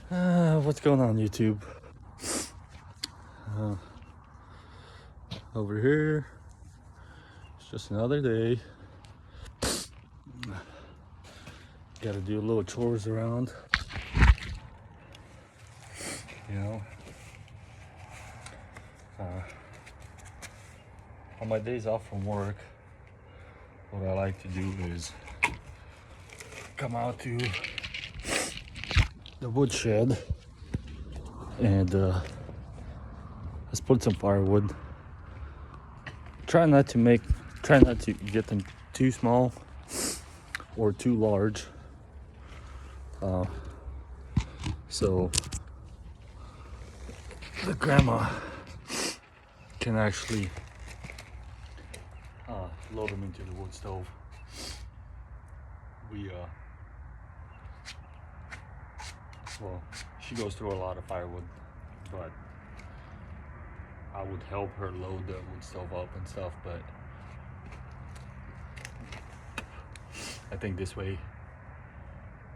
What's going on, YouTube? Uh, Over here, it's just another day. Gotta do a little chores around, you know. On my days off from work, what I like to do is come out to the woodshed and let's put some firewood. Try not to get them too small or too large. So the grandma can actually load them into the wood stove. Well, she goes through a lot of firewood, but I would help her load the wood stove up and stuff, but I think this way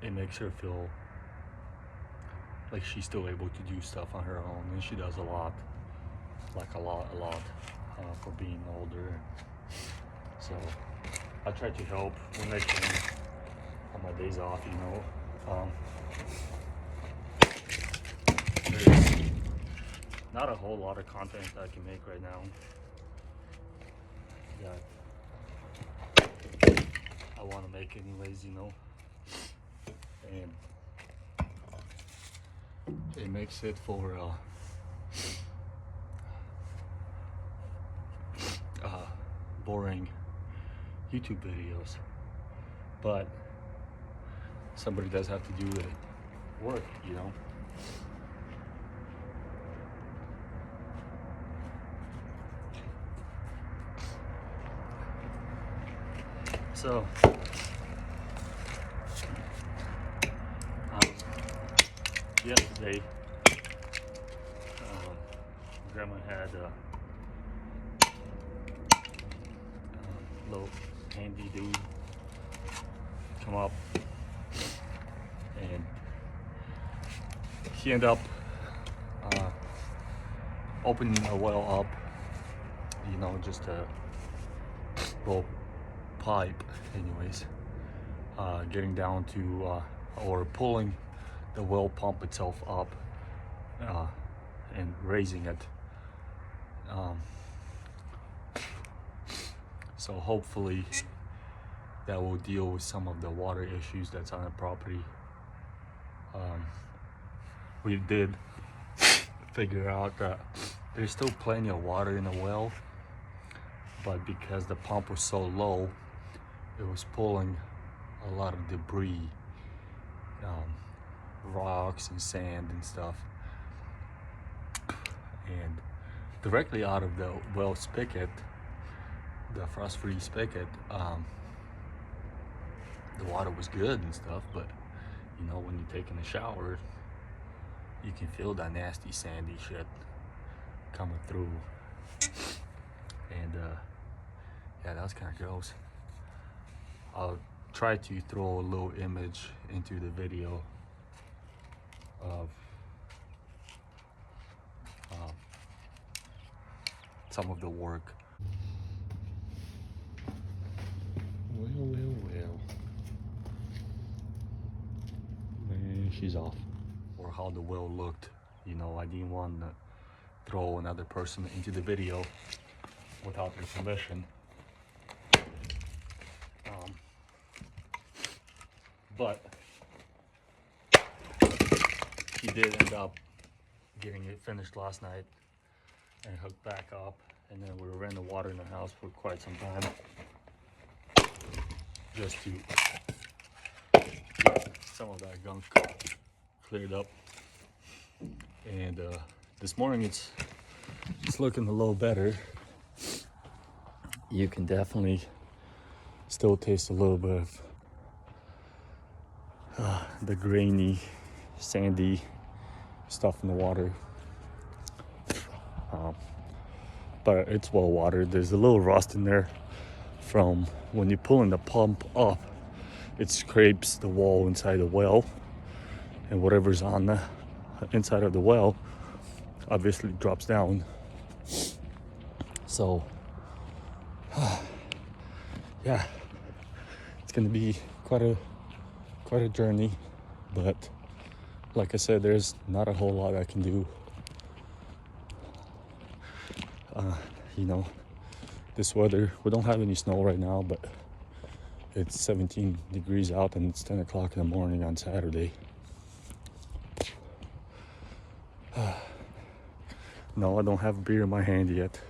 it makes her feel like she's still able to do stuff on her own, and she does a lot for being older. So I try to help when I can on my days off, you know. There's not a whole lot of content that I can make right now. Yeah, I want to make anyways, you know. And it makes it for boring YouTube videos, but somebody does have to do the work, you know. So yesterday grandma had a little handy dude come up, and he ended up opening a well up, you know, just a little pipe anyways, getting down to or pulling the well pump itself up and raising it. So hopefully that will deal with some of the water issues that's on the property. We did figure out that there's still plenty of water in the well, but because the pump was so low, it was pulling a lot of debris, rocks and sand and stuff, and directly out of the well spigot, the frost-free spigot, the water was good and stuff, but you know, when you're taking a shower, you can feel that nasty sandy shit coming through, and yeah, that was kind of gross. I'll try to throw a little image into the video of some of the work. Well. And she's off. Or how the well looked. You know, I didn't want to throw another person into the video without their permission. But he did end up getting it finished last night and hooked back up, and then we were in the water in the house for quite some time just to get some of that gunk cleared up. And this morning it's looking a little better. You can definitely still taste a little bit of the grainy, sandy stuff in the water, but it's well watered. There's a little rust in there from when you're pulling the pump up. It scrapes the wall inside the well, and whatever's on inside of the well obviously drops down. So yeah, it's gonna be quite a journey, but like I said, there's not a whole lot I can do. You know, this weather, we don't have any snow right now, but it's 17 degrees out and it's 10 o'clock in the morning on Saturday. No, I don't have beer in my hand yet,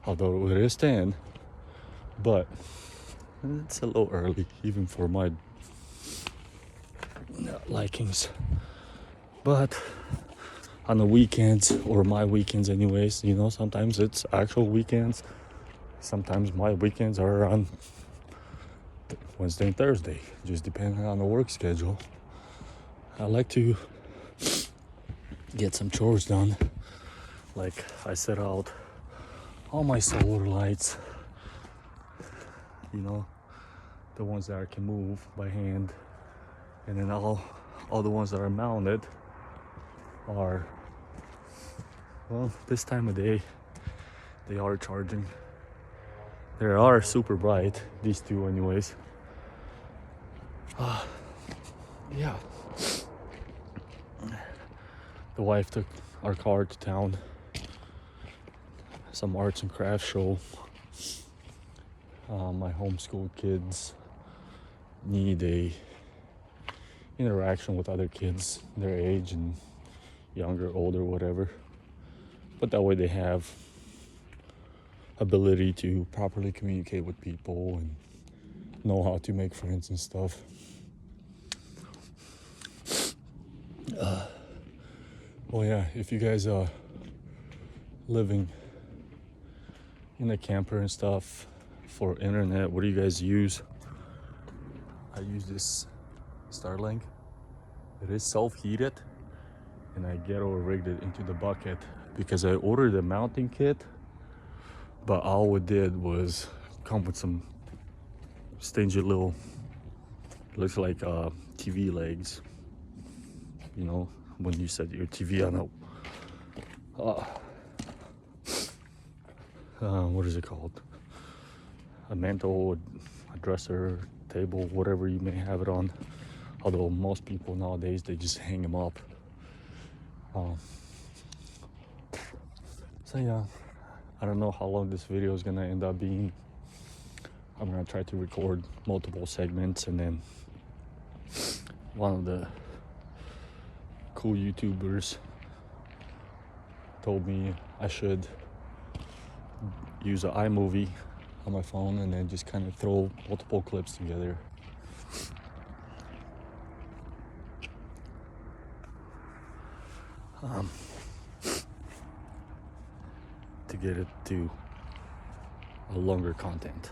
although it is 10, but it's a little early even for my likings. But on the weekends, or my weekends anyways, you know, sometimes it's actual weekends, sometimes my weekends are on Wednesday and Thursday, just depending on the work schedule. I like to get some chores done. Like I set out all my solar lights, you know, the ones that I can move by hand, and then all the ones that are mounted are, well, this time of day they are charging. They are super bright, these two anyways. Yeah, the wife took our car to town, some arts and crafts show. My homeschool kids need a interaction with other kids their age and younger, older, whatever, but that way they have ability to properly communicate with people and know how to make friends and stuff. Well, yeah, if you guys are living in a camper and stuff for internet, what do you guys use? I use this Starlink. It is self-heated, and I ghetto rigged it into the bucket because I ordered a mounting kit, but all it did was come with some stingy little, looks like TV legs, you know, when you set your TV on a what is it called, a mantle, a dresser, table, whatever you may have it on, although most people nowadays they just hang them up. So yeah, I don't know how long this video is gonna end up being. I'm gonna try to record multiple segments, and then one of the cool YouTubers told me I should use an iMovie on my phone and then just kind of throw multiple clips together. To get it to a longer content.